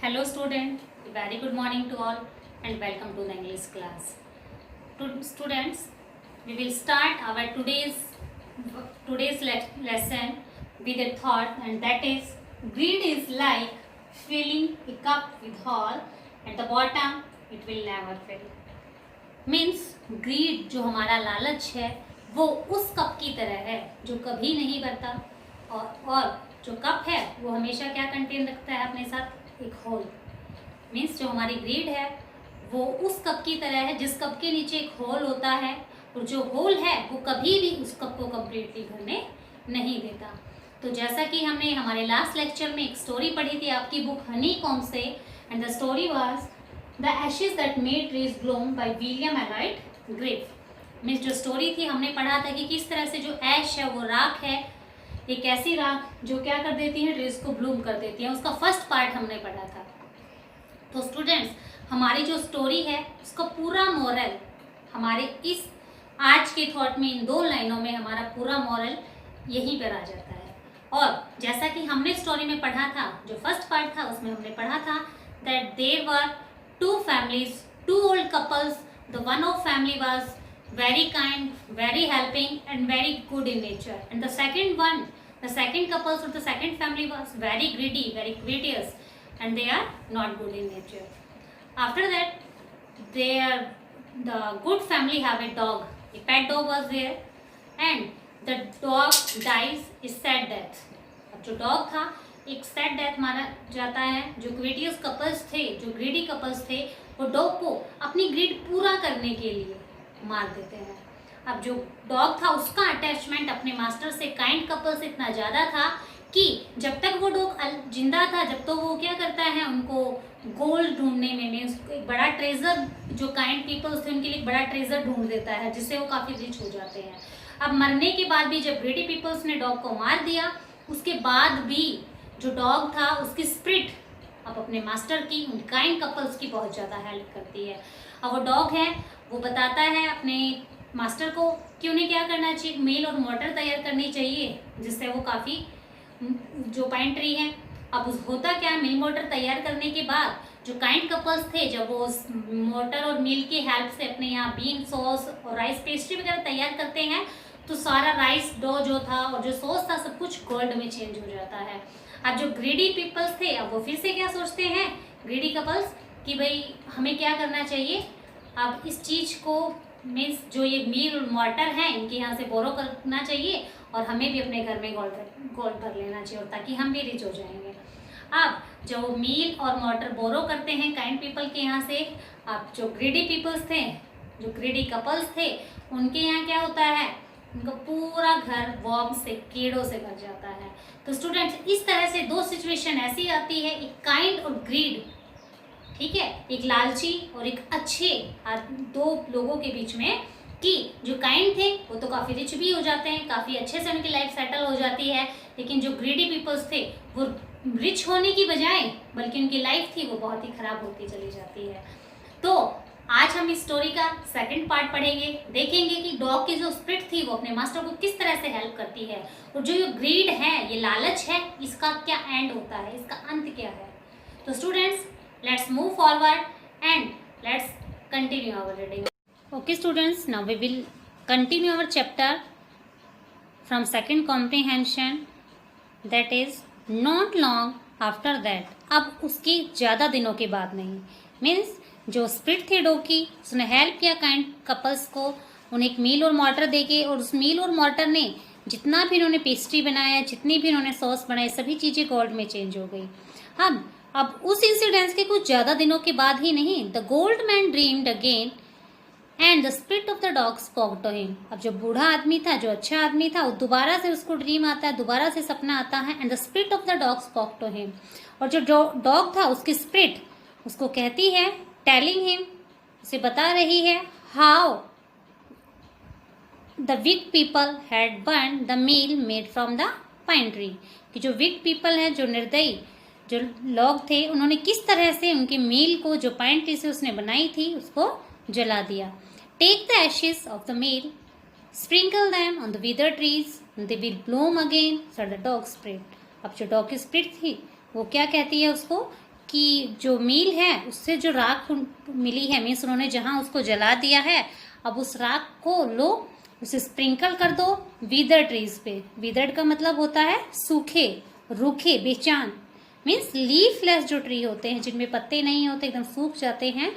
Hello student, very good morning to all and welcome to the English class. Students, we will start our today's lesson with a thought, and that is greed is like filling a cup with oil at the bottom it will never fill. Means greed जो हमारा लालच है वो उस cup की तरह है जो कभी नहीं भरता और जो कप है वो हमेशा क्या कंटेन रखता है अपने साथ, एक होल. मीन्स जो हमारी ग्रीड है वो उस कप की तरह है जिस कप के नीचे एक होल होता है, और जो होल है वो कभी भी उस कप को कम्प्लीटली भरने नहीं देता. तो जैसा कि हमने हमारे लास्ट लेक्चर में एक स्टोरी पढ़ी थी आपकी बुक हनीकॉम्ब से, and the story was the Ashes that made trees Bloom by William alloyed grief. Means जो स्टोरी थी हमने पढ़ा था कि किस तरह से जो ऐश है वो राख है, एक ऐसी राख जो क्या कर देती है, ट्रीज को ब्लूम कर देती है. उसका फर्स्ट पार्ट हमने पढ़ा था. तो स्टूडेंट्स, हमारी जो स्टोरी है उसका पूरा मॉरल हमारे इस आज के थॉट में इन 2 लाइनों में हमारा पूरा मॉरल यहीं पर आ जाता है. और जैसा कि हमने स्टोरी में पढ़ा था, जो फर्स्ट पार्ट था उसमें हमने पढ़ा था that there were 2 families, 2 old couples. The one of family was very kind, very helping and very good in nature, and the second couples of the second family was very greedy, very covetous, and they are not good in nature. After that, the good family have a dog. A pet dog was there, and the dog dies a sad death. अब जो dog था एक sad death मारा जाता है. जो क्विटियस couples थे, जो ग्रीडी कपल्स थे, वो डॉग को अपनी ग्रीड पूरा करने के लिए मार देते हैं. अब जो डॉग था उसका अटैचमेंट अपने मास्टर से, काइंड कपल से इतना ज़्यादा था कि जब तक वो डॉग जिंदा था जब तो वो क्या करता है, उनको गोल्ड ढूंढने में, मीन्स एक बड़ा ट्रेजर, जो काइंड पीपल्स थे उनके लिए एक बड़ा ट्रेजर ढूंढ देता है जिससे वो काफ़ी रिच हो जाते हैं. अब मरने के बाद भी जब ग्रीडी पीपल्स ने डॉग को मार दिया, उसके बाद भी जो डॉग था उसकी स्पिरिट अब अपने मास्टर की, उन काइंड कपल्स की बहुत ज़्यादा हेल्प करती है. अब वो डॉग है वो बताता है अपने मास्टर को कि उन्हें क्या करना चाहिए, मेल और मोटर तैयार करनी चाहिए जिससे वो काफ़ी जो पाइन ट्री है. अब उस होता क्या, मिल मोटर तैयार करने के बाद जो काइंड कपल्स थे जब वो उस मोटर और मिल की हेल्प से अपने यहाँ बीन सॉस और राइस पेस्ट्री वगैरह तैयार करते हैं, तो सारा राइस डो जो था और जो सॉस था सब कुछ गोल्ड में चेंज हो जाता है. अब जो ग्रीडी पीपल्स थे अब वो फिर से क्या सोचते हैं, ग्रीडी कपल्स, कि भाई हमें क्या करना चाहिए, अब इस चीज़ को मीन्स जो ये मील और मोटर है इनके यहाँ से बोरो करना चाहिए और हमें भी अपने घर में गोल्ड भर लेना चाहिए, और ताकि हम भी रिच हो जाएंगे. अब जो मील और मोटर बोरो करते हैं काइंड पीपल के यहाँ से, अब जो ग्रीडी पीपल्स थे, जो ग्रीडी कपल्स थे, उनके यहाँ क्या होता है, उनका पूरा घर वर्म से, कीड़ों से भर जाता है. तो स्टूडेंट्स, इस तरह से 2 सिचुएशन ऐसी आती है, एक काइंड और ग्रीड, ठीक है, एक लालची और एक अच्छे 2 लोगों के बीच में, कि जो काइंड थे वो तो काफ़ी रिच भी हो जाते हैं, काफ़ी अच्छे से उनकी लाइफ सेटल हो जाती है, लेकिन जो ग्रीडी पीपल्स थे वो रिच होने की बजाय बल्कि उनकी लाइफ थी वो बहुत ही ख़राब होती चली जाती है. तो आज हम इस स्टोरी का सेकंड पार्ट पढ़ेंगे, देखेंगे कि डॉग की जो स्पिरिट थी वो अपने मास्टर को किस तरह से हेल्प करती है, और जो ये ग्रीड है, ये लालच है, इसका क्या एंड होता है, इसका अंत क्या है. तो students, let's move forward and let's continue our reading. Okay students, now we will continue our chapter from second comprehension, that is not long after that. अब उसके ज़्यादा दिनों के बाद नहीं, मीन्स जो स्पिरिट थी डॉग की उसने हेल्प किया काइंड कपल्स को, उन्हें एक मील और मोटर देके, और उस मील और मोटर ने जितना भी उन्होंने पेस्ट्री बनाया, जितनी भी उन्होंने सॉस बनाई, सभी चीज़ें गोल्ड में चेंज हो गई. अब उस इंसिडेंस के कुछ ज़्यादा दिनों के बाद ही नहीं, the gold man dreamed again and the spirit of the dog spoke to him. अब जो बूढ़ा आदमी था, जो अच्छा आदमी था, वो दोबारा से उसको ड्रीम आता है, दोबारा से सपना आता है, and the spirit of the dog spoke to him. और जो डॉग था उसकी स्पिरिट उसको कहती है, टेलिंग हिम, उसे बता रही है, how the weak people had burn the mill made from the pine tree. कि जो वीक पीपल हैं, जो निर्दयी जो लोग थे, उन्होंने किस तरह से उनके मील को जो पाइन ट्री से उसने बनाई थी उसको जला दिया. Take the ashes of the mill, sprinkle them on the withered trees, they will bloom again, said the dog spirit. अब जो डॉग की स्पिरिट थी वो क्या कहती है उसको, कि जो मील है उससे जो राख मिली है, मीन्स उन्होंने जहाँ उसको जला दिया है, अब उस राख को लो, उसे स्प्रिंकल कर दो विदर्ड ट्रीज पे। विदर्ड का मतलब होता है सूखे, रूखे, बेजान, मीन्स लीफलेस जो ट्री होते हैं जिनमें पत्ते नहीं होते, एकदम सूख जाते हैं,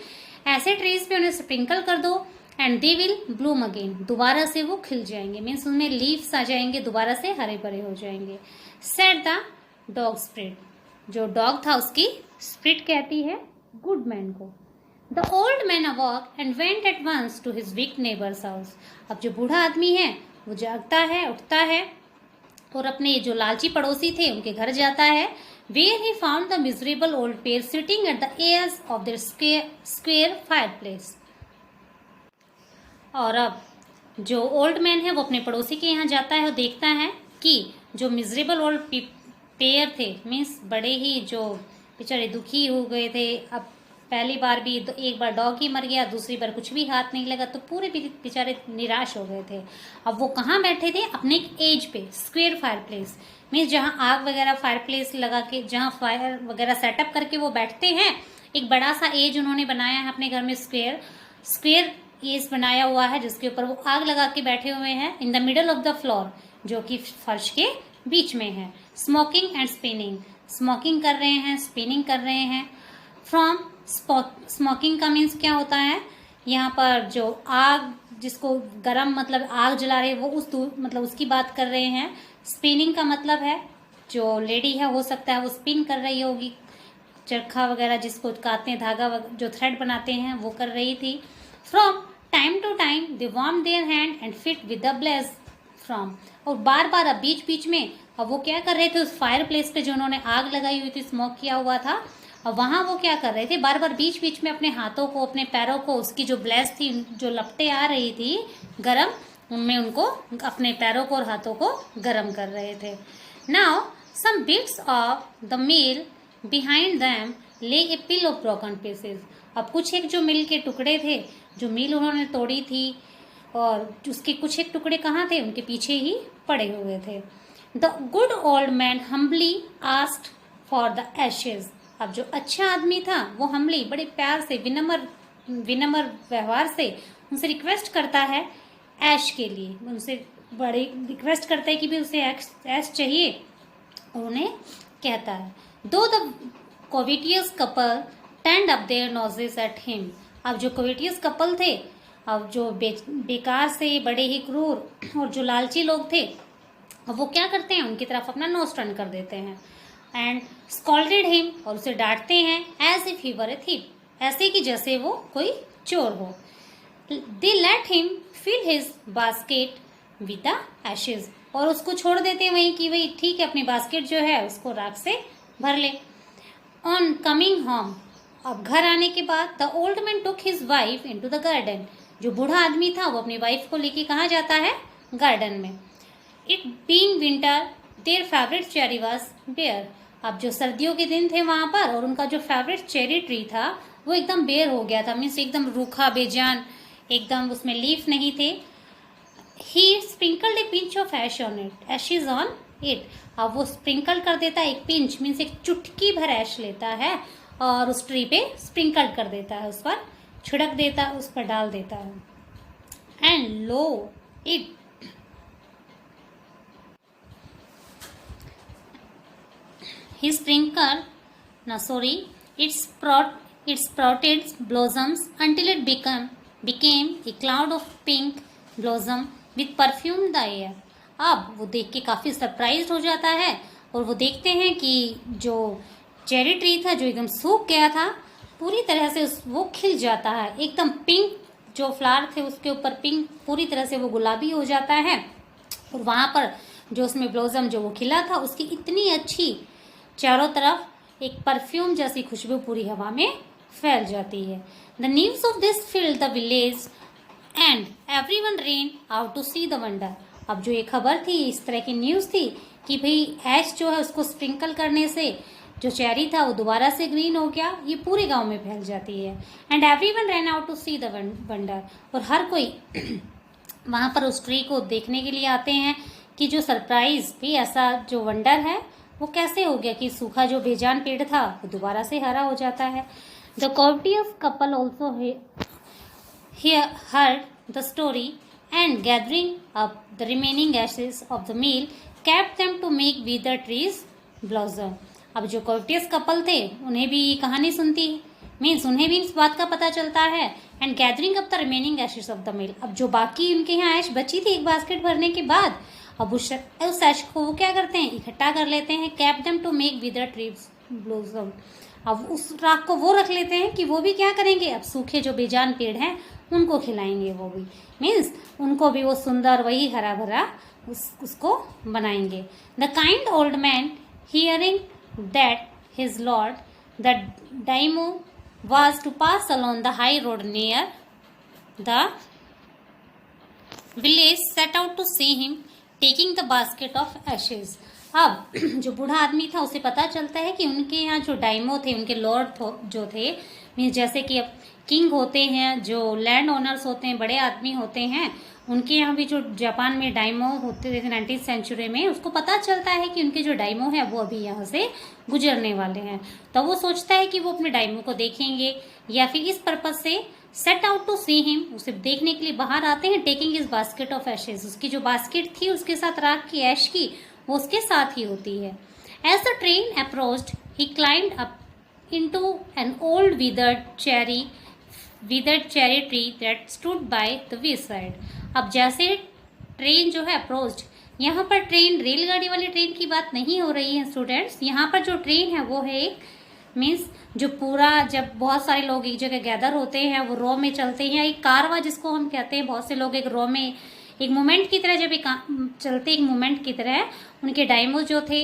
ऐसे ट्रीज पे उन्हें स्प्रिंकल कर दो and they will bloom again, दोबारा से वो खिल जाएंगे, मीन्स उनमें लीव्स आ जाएंगे, दोबारा से हरे भरे हो जाएंगे। सेड द डॉग स्प्रिट, जो डॉग था उसकी स्प्रिट कहती है गुड मैन को। The old man awoke and went at once to his wicked neighbour's house. अब जो बूढ़ा आदमी है वो जागता है, उठता है और अपने जो लालची पड़ोसी थे उनके घर जाता है। Where he found the miserable old pair sitting at the edge of their square fireplace. और अब जो ओल्ड मैन है वो अपने पड़ोसी के यहाँ जाता है और देखता है कि जो मिजरेबल ओल्ड पेयर थे, मीन्स बड़े ही जो बेचारे दुखी हो गए थे, अब पहली बार भी एक बार डॉग ही मर गया, दूसरी बार कुछ भी हाथ नहीं लगा, तो पूरे बेचारे निराश हो गए थे। अब वो कहाँ बैठे थे? अपने एज पे, स्क्वेयर फायर प्लेस, मीन्स जहाँ आग वगैरह फायर प्लेस लगा के, जहाँ फायर वगैरह सेटअप करके वो बैठते हैं, एक बड़ा सा एज उन्होंने बनाया है अपने घर में, स्क्वेयर एज बनाया हुआ है जिसके ऊपर वो आग लगा के बैठे हुए हैं, in the middle of the floor, जो कि फर्श के बीच में है। स्मोकिंग एंड स्पिनिंग, स्मोकिंग कर रहे हैं, स्पिनिंग कर रहे हैं। फ्रॉम स्मोकिंग का मीन्स क्या होता है, यहाँ पर जो आग जिसको गरम मतलब आग जला रहे हैं वो मतलब उसकी बात कर रहे हैं। स्पिनिंग का मतलब है जो लेडी है, हो सकता है वो स्पिन कर रही होगी, चरखा वगैरह जिसको काटते हैं, धागा जो थ्रेड बनाते हैं वो कर रही थी। From time to time they warm their hand and fit with the blaze from, और बार बार अब बीच बीच में अब वो क्या कर रहे थे, उस फायर प्लेस पे जो उन्होंने आग लगाई हुई थी, स्मोक किया हुआ था, और वहां वो क्या कर रहे थे, बार बार बीच बीच में अपने हाथों को, अपने पैरों को, उसकी जो ब्लेज थी, जो लपटें आ रही थी गरम, उनमें उनको अपने पैरों को और हाथों को गरम कर रहे थे। Now some bits of the mill behind them lay a pile of broken pieces. अब कुछ एक जो मील के टुकड़े थे, जो मील उन्होंने तोड़ी थी, और उसके कुछ एक टुकड़े कहाँ थे, उनके पीछे ही पड़े हुए थे। The good old man humbly asked for the ashes. अब जो अच्छा आदमी था वो हम्बली, बड़े प्यार से, विनम्र व्यवहार से उनसे रिक्वेस्ट करता है ऐश के लिए, उनसे बड़े रिक्वेस्ट करता है कि भी उसे ऐश चाहिए, और उन्हें कहता है दो the covetous couple turned up their noses at him. अब जो कोविटियस कपल थे, अब जो बेकार से, बड़े ही क्रूर और जो लालची लोग थे, अब वो क्या करते हैं, उनकी तरफ अपना नोज टर्न कर देते हैं। एंड स्कॉल्डेड हिम, और उसे डांटते हैं, as if he were a thief, ऐसे कि जैसे वो कोई चोर हो। They let him fill his basket with the ashes, और उसको छोड़ देते हैं वहीं कि वही ठीक है, अपनी बास्केट जो है उसको राख से भर ले। ऑन कमिंग होम, अब घर आने के बाद, the old man took his wife into the garden. जो बूढ़ा आदमी था वो अपनी वाइफ को लेके कहाँ जाता है, गार्डन में। It being winter their favourite cherry was bare. अब जो सर्दियों के दिन थे वहां पर, और उनका जो फेवरेट चेरी ट्री था वो एकदम बेयर हो गया था, मीन्स एकदम रूखा, बेजान, एकदम उसमें लीफ नहीं थे। He sprinkled a pinch of ash on it, ashes on it. अब वो स्प्रिंकल कर देता है, एक पिंच मीन्स एक चुटकी भर ऐश लेता है और उस ट्री पे स्प्रिंकल कर देता है, उस पर छिड़क देता है, उस पर डाल देता है। And low it he sprinkled, it sprouted blossoms until it became a cloud of pink blossom with perfumed the air. अब वो देख के काफ़ी सरप्राइज हो जाता है, और वो देखते हैं कि जो चेरी ट्री था जो एकदम सूख गया था, पूरी तरह से वो खिल जाता है, एकदम पिंक, जो फ्लावर थे उसके ऊपर पिंक, पूरी तरह से वो गुलाबी हो जाता है, और वहाँ पर जो उसमें ब्लॉसम जो वो खिला था उसकी इतनी अच्छी चारों तरफ एक परफ्यूम जैसी खुशबू पूरी हवा में फैल जाती है। The news of this filled the village and everyone ran out to see the wonder. अब जो ये खबर थी, इस तरह की न्यूज थी कि भाई ऐश जो है उसको स्प्रिंकल करने से जो चेरी था वो दोबारा से ग्रीन हो गया, ये पूरे गांव में फैल जाती है। And everyone ran out to see the wonder, और हर कोई वहां पर उस ट्री को देखने के लिए आते हैं कि जो सरप्राइज भी ऐसा जो वंडर है वो कैसे हो गया कि सूखा जो बेजान पेड़ था वो दोबारा से हरा हो जाता है। The courteous couple also heard the story and gathering up the remaining ashes of the meal kept them to make withered trees blossom। अब जो courteous couple थे उन्हें भी कहानी सुनती मीन्स उन्हें भी इस बात का पता चलता है। And gathering up the remaining ashes of the mill, अब जो बाकी उनके यहाँ ऐश बची थी एक बास्केट भरने के बाद, अब उस ऐश को वो क्या करते हैं, इकट्ठा कर लेते हैं। Keep them to make withered trees blossom, अब उस राख को वो रख लेते हैं कि वो भी क्या करेंगे, अब सूखे जो बेजान पेड़ हैं उनको खिलाएंगे, वो भी मीन्स उनको भी वो सुंदर वही हरा भरा उसको बनाएंगे। The kind old man hearing that his lord the daimyo was to pass along the high road near the village set out to see him taking the basket of ashes। अब जो बूढ़ा आदमी था उसे पता चलता है कि उनके यहाँ जो डाइमो थे, उनके लॉर्ड जो थे, मीन्स जैसे कि अब किंग होते हैं, जो लैंड ओनर्स होते हैं, बड़े आदमी होते हैं, उनके यहाँ भी जो जापान में डाइमो होते थे 19th सेंचुरी में, उसको पता चलता है कि उनके जो डाइमो है वो अभी यहाँ से गुजरने वाले हैं। तो वो सोचता है कि वो अपने डाइमो को देखेंगे, या फिर इस पर्पज से set out to see him, उसे देखने के लिए बाहर आते हैं। Taking his basket of ashes, उसकी जो बास्केट थी उसके साथ राख की ऐश की, वो उसके साथ ही होती है। As the train approached he climbed up into an old withered cherry tree that stood by the wayside। अब जैसे ट्रेन जो है अप्रोच्ड, यहाँ पर ट्रेन रेलगाड़ी वाली ट्रेन की बात नहीं हो रही है स्टूडेंट्स, यहाँ पर जो ट्रेन है वो है एक मीन्स जो पूरा जब बहुत सारे लोग एक जगह गैदर होते हैं वो रो में चलते हैं, एक कारवा जिसको हम कहते हैं, बहुत से लोग एक रो में एक मूवमेंट की तरह जब एक चलते एक मूवमेंट की तरह, उनके डायमो जो थे,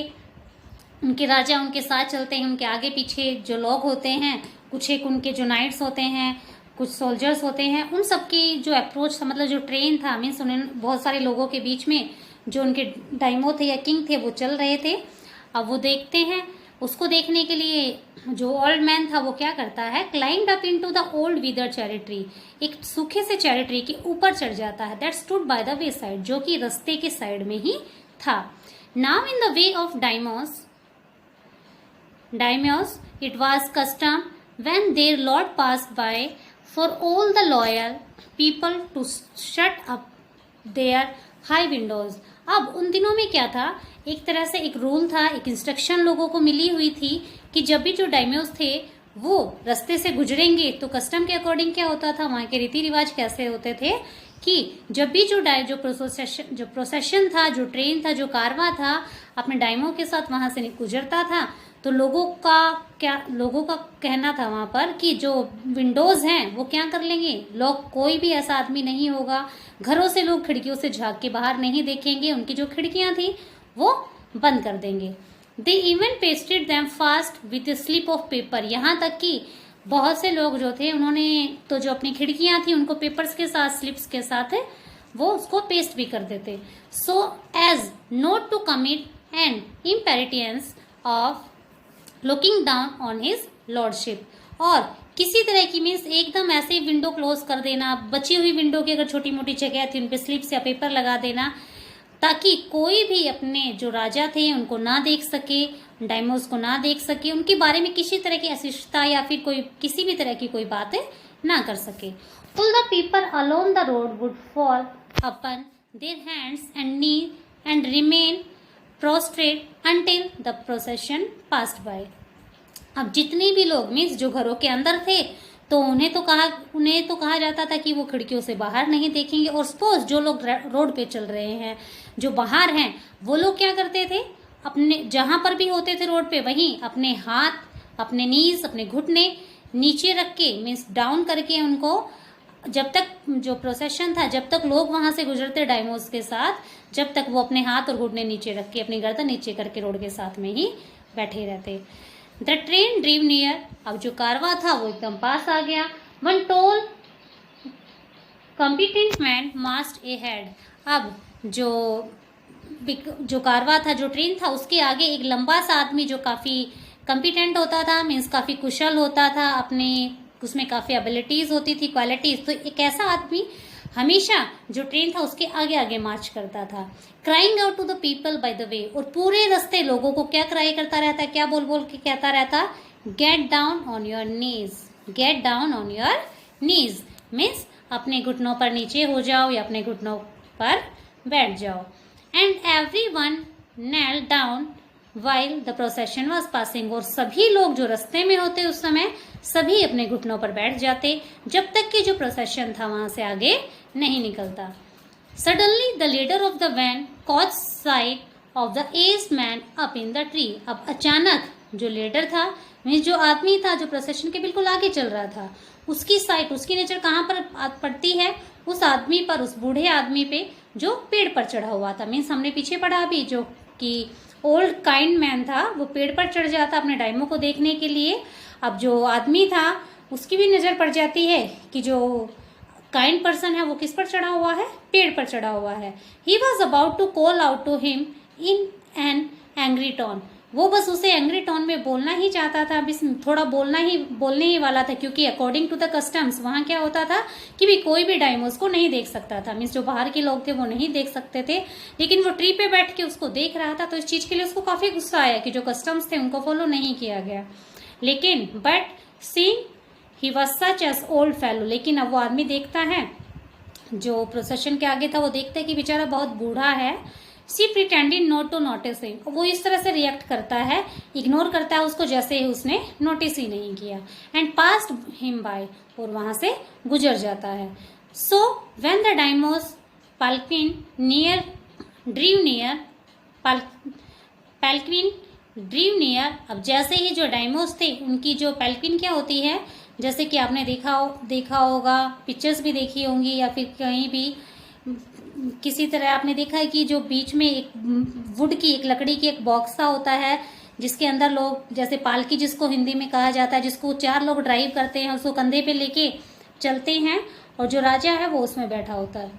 उनके राजा उनके साथ चलते हैं, उनके आगे पीछे जो लोग होते हैं, कुछ एक उनके जो नाइट्स होते हैं, कुछ सोल्जर्स होते हैं, उन सबकी जो अप्रोच था, मतलब जो ट्रेन था मीन्स उन्हें बहुत सारे लोगों के बीच में जो उनके डायमो थे या किंग थे वो चल रहे थे। अब वो देखते हैं, उसको देखने के लिए जो ओल्ड मैन था वो क्या करता है, climbed up into the old withered cherry tree, एक सूखे से चेरी ट्री के ऊपर चढ़ जाता है, that stood by the way side, जो कि रास्ते के साइड में ही था। Now in the way of daimyos it was custom when their lord passed by for all the loyal people to shut up their high windows। अब उन दिनों में क्या था, एक तरह से एक रूल था, एक इंस्ट्रक्शन लोगों को मिली हुई थी कि जब भी जो डायमोस थे वो रास्ते से गुजरेंगे तो कस्टम के अकॉर्डिंग क्या होता था, वहाँ के रीति रिवाज कैसे होते थे कि जब भी जो प्रोसेशन था, जो ट्रेन था, जो कारवा था, अपने डायमो के साथ वहां से गुजरता था, तो लोगों का कहना था वहां पर कि जो विंडोज हैं वो क्या कर लेंगे, लोग कोई भी ऐसा आदमी नहीं होगा, घरों से लोग खिड़कियों से झांक के बाहर नहीं देखेंगे, उनकी जो खिड़कियां थी वो बंद कर देंगे। They even pasted them fast with A slip of paper, यहाँ तक कि बहुत से लोग जो थे उन्होंने तो जो अपनी खिड़कियां थी उनको पेपर्स के साथ, स्लिप्स के साथ वो उसको पेस्ट भी कर देते, so as not to commit an impertinence of looking down on his lordship. और किसी तरह की मीन्स एकदम ऐसे ही विंडो क्लोज कर देना, बची हुई विंडो की अगर छोटी मोटी जगह थी उन पे स्लिप्स या पेपर लगा देना, ताकि कोई भी अपने जो राजा थे उनको ना देख सके, डायमोस को ना देख सके, उनके बारे में किसी तरह की अशिष्टता या फिर कोई किसी भी तरह की कोई बातें ना कर सके। All the people along the road would fall upon their hands and knees and remain prostrate until the procession passed by। अब जितने भी लोग मीन्स जो घरों के अंदर थे तो उन्हें तो कहा जाता था कि वो खिड़कियों से बाहर नहीं देखेंगे, और सपोज जो लोग रोड पे चल रहे हैं, जो बाहर हैं, वो लोग क्या करते थे, अपने जहां पर भी होते थे रोड पे वहीं अपने हाथ, अपने नीज, अपने घुटने नीचे रख के मीन्स डाउन करके उनको, जब तक जो प्रोसेशन था, जब तक लोग वहां से गुजरते डायमोस के साथ, जब तक वो अपने हाथ और घुटने नीचे रख के अपनी गर्दन नीचे करके रोड के साथ में ही बैठे रहते। द ट्रेन ड्रीव नियर, अब जो कारवा था वो एकदम पास आ गया। वन टोल कॉम्पिटेंट मैन मास्ट ए हेड, अब जो कारवा था, जो ट्रेन था, उसके आगे एक लंबा सा आदमी जो काफी कॉम्पिटेंट होता था, मीन्स काफी कुशल होता था, अपने उसमें काफी एबिलिटीज होती थी, क्वालिटीज, तो एक ऐसा आदमी हमेशा जो ट्रेन था उसके आगे आगे मार्च करता था। Crying out to the people by the way, और पूरे रास्ते लोगों को क्या क्राई करता रहता है, क्या बोल बोल के कहता रहता, gate down on your knees, gate down on your knees means अपने घुटनों पर नीचे हो जाओ या अपने घुटनों पर बैठ जाओ। And every one knelt down while the procession was passing, और सभी लोग जो रास्ते में होते उस समय सभी अपने घुटनों पर बैठ जाते जब तक कि जो प्रोसेशन था वहां से आगे नहीं निकलता। Suddenly the leader of the van caught sight of the aged man up in the tree, अब अचानक जो लीडर था मीन्स जो आदमी था जो प्रोसेशन के बिल्कुल आगे चल रहा था, उसकी साइट, उसकी नजर कहाँ पर पड़ती है, उस आदमी पर, उस बूढ़े आदमी पे जो पेड़ पर चढ़ा हुआ था। मीन्स हमने पीछे पढ़ा अभी जो कि ओल्ड काइंड मैन था वो पेड़ पर चढ़ जाता अपने डायमो को देखने के लिए। अब जो आदमी था उसकी भी नजर पड़ जाती है कि जो काइंड पर्सन है वो किस पर चढ़ा हुआ है, पेड़ पर चढ़ा हुआ है। He was about to call out to him in an angry tone, वो बस उसे एंग्री टोन में बोलना ही चाहता था, बस थोड़ा बोलने ही वाला था, क्योंकि अकॉर्डिंग टू द कस्टम्स वहां क्या होता था कि भी कोई भी डायमोस को नहीं देख सकता था, मीन्स जो बाहर के लोग थे वो नहीं देख सकते थे, लेकिन वो ट्री पे बैठ के उसको देख रहा था, तो इस चीज के लिए उसको काफी गुस्सा आया कि जो कस्टम्स थे उनको फॉलो नहीं किया गया। लेकिन but seeing he was such as old fellow, लेकिन अब वो आदमी देखता है जो प्रोसेशन के आगे था, वो देखता है कि बेचारा बहुत बूढ़ा है। She pretended not to notice him, वो इस तरह से रिएक्ट करता है, इग्नोर करता है उसको जैसे ही उसने नोटिस ही नहीं किया। एंड पास्ड हिम बाय, और वहां से गुजर जाता है। So when the daimyo's palanquin near drew near palanquin drew near, अब जैसे ही जो डायमोस थे उनकी जो पाल्क्विन क्या होती है, जैसे कि आपने देखा होगा, पिक्चर्स भी देखी होंगी या फिर कहीं भी किसी तरह आपने देखा है कि जो बीच में एक वुड की, एक लकड़ी की एक बॉक्स सा होता है जिसके अंदर लोग, जैसे पालकी जिसको हिंदी में कहा जाता है, जिसको 4 लोग ड्राइव करते हैं, उसको कंधे पे लेके चलते हैं और जो राजा है वो उसमें बैठा होता है।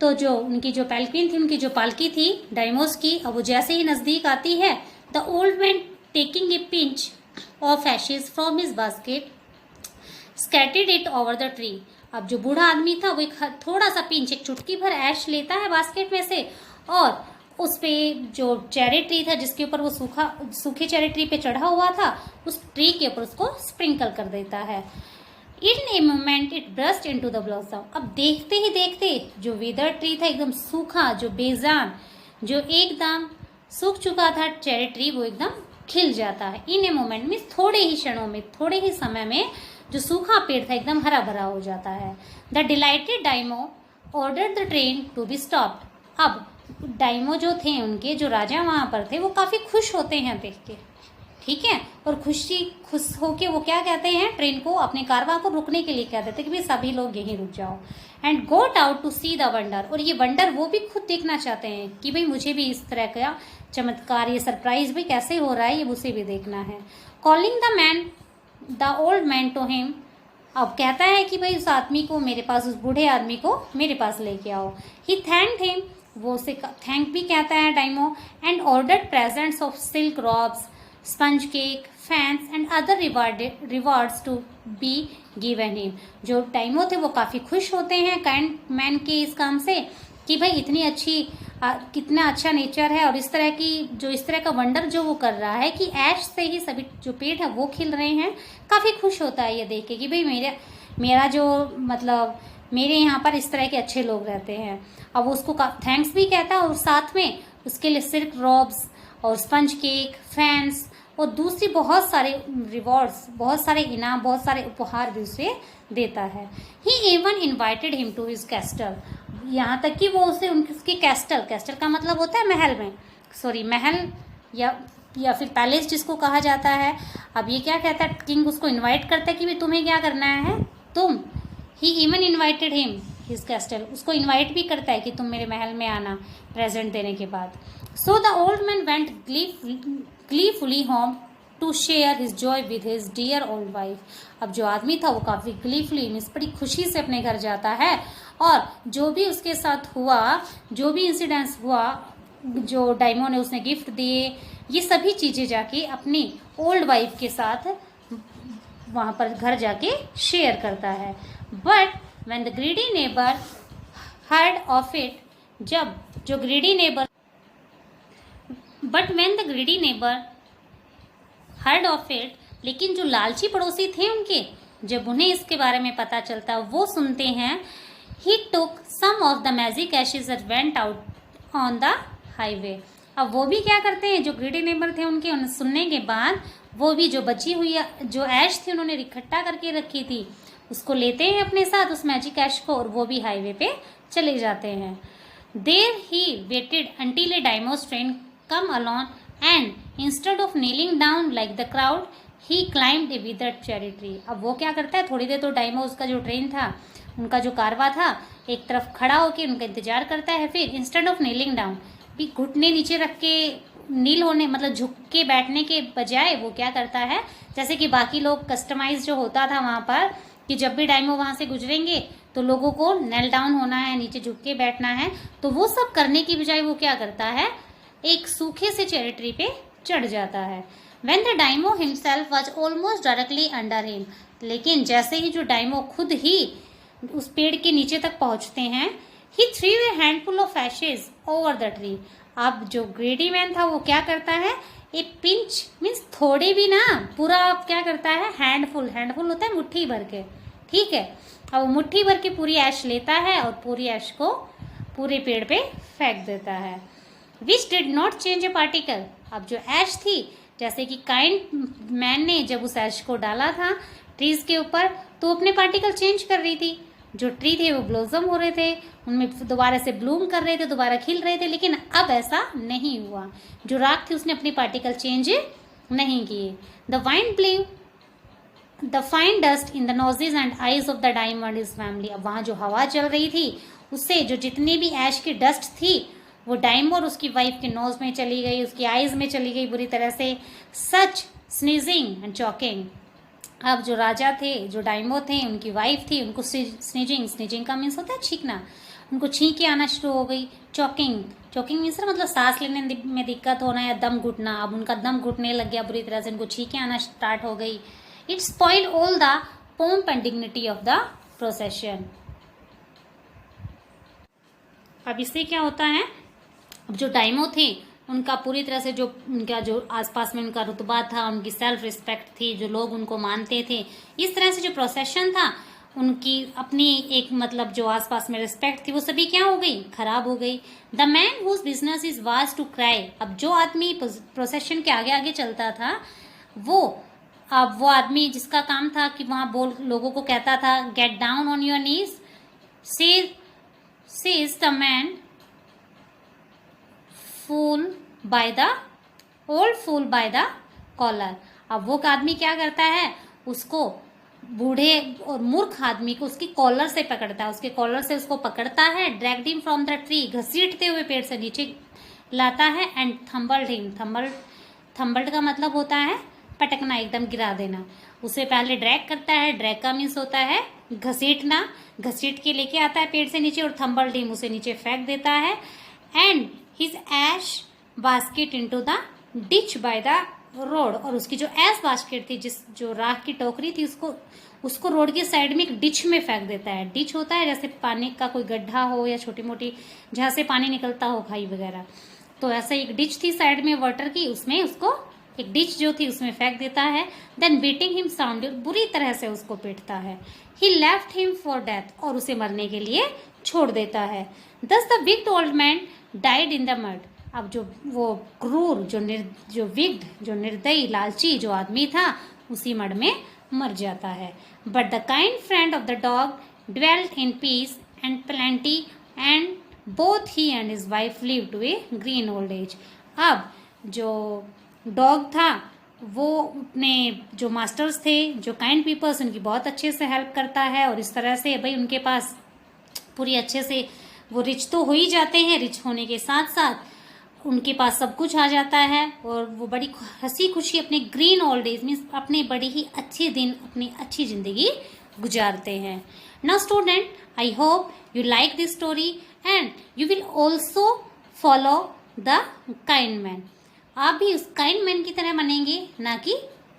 तो जो उनकी जो पाल्क्विन थी, उनकी जो पालकी थी डायमोस की, अब वो जैसे ही नजदीक आती है, the old man taking a pinch of Ashes from his basket scattered it over the tree, अब जो बूढ़ा आदमी था वो एक थोड़ा सा पिंच, एक चुटकी भर ऐश लेता है बास्केट में से और उस पे जो चेरी ट्री था जिसके ऊपर वो सूखे चेरी ट्री पे चढ़ा हुआ था, उस ट्री के ऊपर उसको स्प्रिंकल कर देता है। In a moment it burst into the blossom, अब देखते ही देखते जो वेदर ट्री था एकदम सूखा, जो बेजान, जो एकदम सूख चुका था चेरी ट्री, वो एकदम खिल जाता है। इन ए मोमेंट मीन्स थोड़े ही क्षणों में, थोड़े ही समय में जो सूखा पेड़ था एकदम हरा भरा हो जाता है। The delighted daimyo ordered the train to be stopped, अब डायमो जो थे उनके, जो राजा वहां पर थे, वो काफी खुश होते हैं देख के, ठीक है, और खुश होके वो क्या कहते हैं, ट्रेन को, अपने कारवां को रुकने के लिए कहते थे कि भाई सभी लोग यहीं रुक जाओ। And got out to see the wonder, और ये वंडर वो भी खुद देखना चाहते हैं कि भाई मुझे भी इस तरह का चमत्कार, ये सरप्राइज भी कैसे हो रहा है, ये मुझे भी देखना है। Calling the old man to him, अब कहता है कि भाई उस आदमी को मेरे पास, उस बूढ़े आदमी को मेरे पास लेके आओ। ही थैंक्ड हिम, वो उसे थैंक भी कहता है daimyo, and ordered presents of silk robes, sponge cake, fans and other rewards to be given him. जो डायमो थे वो काफी खुश होते हैं काइंड मैन के इस काम से कि भाई इतनी अच्छी कितना अच्छा नेचर है, और इस तरह का वंडर जो वो कर रहा है कि ऐश से ही सभी जो पेड़ है वो खिल रहे हैं। काफी खुश होता है ये देख के कि भाई मेरा जो मतलब मेरे यहाँ पर इस तरह के अच्छे लोग रहते हैं। अब वो उसको थैंक्स भी कहता है और साथ में उसके लिए सिल्क रॉब्स और स्पंज केक, फैंस और दूसरी बहुत सारे रिवॉर्ड्स, बहुत सारे इनाम, बहुत सारे उपहार भी उसे देता है। He even invited him to his castle, यहाँ तक कि वो उसे उसकी कैस्टल का मतलब होता है महल में, महल या फिर पैलेस जिसको कहा जाता है। अब ये क्या कहता है, किंग उसको इनवाइट करता है कि भाई तुम्हें क्या करना है, तुम, he even invited him his castle, उसको इन्वाइट भी करता है कि तुम मेरे महल में आना प्रेजेंट देने के बाद। So the old man went gleefully home to share his joy with his dear old wife। अब जो आदमी था वो काफी gleefully मीन्स बड़ी खुशी से अपने घर जाता है और जो भी उसके साथ हुआ, जो भी इंसिडेंट्स हुआ, जो डायमो ने उसने गिफ्ट दिए, ये सभी चीजें जाके अपनी ओल्ड वाइफ के साथ वहां पर घर जाके शेयर करता है। But when the greedy neighbor heard of it, जब जो greedy neighbor, but when the greedy neighbor heard of it, लेकिन जो लालची पड़ोसी थे उनके, जब उन्हें इसके बारे में पता चलता, वो सुनते हैं, he took some of the magic ashes and went out on the highway. अब वो भी क्या करते हैं, जो ग्रीडी नेबर थे उनके, उन्हें सुनने के बाद वो भी जो बची हुई जो ऐश थी उन्होंने इकट्ठा करके रखी थी, उसको लेते हैं अपने साथ, उस मैजिक ऐश को, और वो भी हाईवे पे चले जाते हैं. There he waited until a Daimyo's train come along, and instead of kneeling down like the crowd, he climbed a withered cherry tree. अब वो क्या करता है, थोड़ी देर तो डायमो, उसका जो ट्रेन था, उनका जो कारवा था, एक तरफ खड़ा होकर उनका इंतजार करता है. फिर इंस्टेड ऑफ नीलिंग डाउन, भी घुटने नीचे रख के, नील होने मतलब झुक के बैठने के बजाय वो क्या करता है, जैसे कि बाकी लोग कस्टमाइज जो होता था वहाँ पर, कि जब भी डायमो वहाँ से गुजरेंगे तो लोगों को नेल डाउन होना है, नीचे झुक के बैठना है, तो वो सब करने की बजाय वो क्या करता है, एक सूखे से चेरी ट्री पे चढ़ जाता है. When the Daimyo himself was almost directly under him, लेकिन जैसे ही जो डायमो खुद ही उस पेड़ के नीचे तक पहुंचते हैं, he threw a handful of ashes over the tree. अब जो ग्रेडी मैन था वो क्या करता है, एक पिंच मीन्स थोड़े भी ना, पूरा क्या करता है, हैंडफुल होता है मुट्ठी भर के, ठीक है. अब वो मुट्ठी भर के पूरी ऐश लेता है और पूरी ऐश को पूरे पेड़ पे फेंक देता है. Which did not change A particle. अब जो ऐश थी, जैसे कि काइंड मैन ने जब उस ऐश को डाला था ट्रीज के ऊपर, तो अपने पार्टिकल चेंज कर रही थी. जो ट्री थे वो ब्लॉसम हो रहे थे, उनमें दोबारा से ब्लूम कर रहे थे, दोबारा खिल रहे थे, लेकिन अब ऐसा नहीं हुआ. जो राख थी उसने अपने पार्टिकल चेंज नहीं किए. The wind blew the fine dust in the noses and eyes of the daimyo and his family. अब वहाँ जो हवा चल रही थी, उससे जो जितनी भी ऐश की डस्ट थी, वो डाइमो और उसकी वाइफ के नोज में चली गई, उसकी आईज में चली गई बुरी तरह से. सच स्नीजिंग एंड चॉकिंग. अब जो राजा थे, जो डाइमो थे, उनकी वाइफ थी, उनको स्नीजिंग का मीन्स होता है छींकना, उनको छींके आना शुरू हो गई. चॉकिंग मीन्स मतलब सांस लेने में दिक्कत होना या दम घुटना. अब उनका दम घुटने लग गया बुरी तरह से, उनको छींके आना स्टार्ट हो गई. It spoiled all the pomp and dignity of the procession. अब इससे क्या होता है, अब जो डाइमो थे उनका पूरी तरह से जो उनका जो आसपास में उनका रुतबा था, उनकी सेल्फ रिस्पेक्ट थी, जो लोग उनको मानते थे, इस तरह से जो प्रोसेशन था, उनकी अपनी एक मतलब जो आसपास में रिस्पेक्ट थी, वो सभी क्या हो गई, खराब हो गई. The man whose business is was to cry. अब जो आदमी प्रोसेशन के आगे आगे चलता था, अब वो आदमी जिसका काम था कि वहाँ लोगों को कहता था, get down on your knees, says the man fool by the collar. अब वो आदमी क्या करता है, उसको बूढ़े और मूर्ख आदमी को उसकी कॉलर से पकड़ता है, उसके कॉलर से उसको पकड़ता है. Dragged him from the tree, घसीटते हुए पेड़ से नीचे लाता है. एंड थम्बल्ड हिम, थम्बल्ड का मतलब होता है पटकना, एकदम गिरा देना. उसे पहले ड्रैग करता है, ड्रैग का मीन्स होता है घसीटना, घसीट के लेके आता है पेड़ से नीचे, और थम्बल्ड हिम, उसे नीचे फेंक देता है. And his ash basket into the ditch by the road. और उसकी जो ऐश बास्केट थी, जो राख की टोकरी थी, उसको रोड की साइड में एक डिच में फेंक देता है. डिच होता है जैसे पानी का कोई गड्ढा हो या छोटी मोटी जहाँ से पानी निकलता हो, खाई वगैरह, तो ऐसा एक डिच थी साइड में वाटर की, उसमें उसको एक डिच जो थी उसमें फेंक देता है. देन बीटिंग हिम साउंड, बुरी तरह से उसको पीटता है. ही लेफ्ट हिम फॉर डेथ, और उसे मरने के लिए छोड़ देता है. दस the wicked old man died in the mud. अब जो वो क्रूर, जो निर्दयी, लालची जो आदमी था, उसी मड में मर जाता है. But the kind friend of the dog dwelt in peace and plenty, and both he and his wife live to a green old age. अब जो डॉग था, वो अपने जो मास्टर्स थे, जो काइंड पीपल्स, उनकी बहुत अच्छे से हेल्प करता है, और इस तरह से भाई उनके पास पूरी अच्छे से वो रिच तो हो ही जाते हैं, रिच होने के साथ साथ उनके पास सब कुछ आ जाता है, और वो बड़ी हंसी खुशी अपने ग्रीन ओल्ड एज मीन्स अपने बड़ी ही अच्छे दिन, अपनी अच्छी जिंदगी गुजारते हैं. Now student, I hope you like this story and you will also follow the kind man. आप भी उस काइंड मैन की तरह बनेंगे, ना कि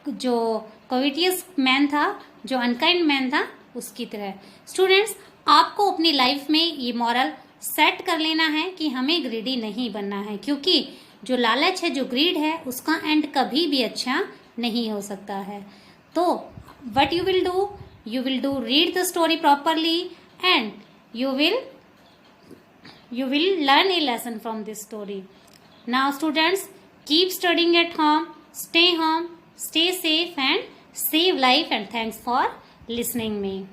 जो कोविटियस मैन था, जो अनकाइंड मैन था, उसकी तरह. स्टूडेंट्स, आपको अपनी लाइफ में ये मॉरल सेट कर लेना है कि हमें ग्रीडी नहीं बनना है, क्योंकि जो लालच है, जो ग्रीड है, उसका एंड कभी भी अच्छा नहीं हो सकता है। तो what you will do, read the story properly and you will learn a lesson from this story. Now students, keep studying at home, stay safe and save life, and thanks for listening me.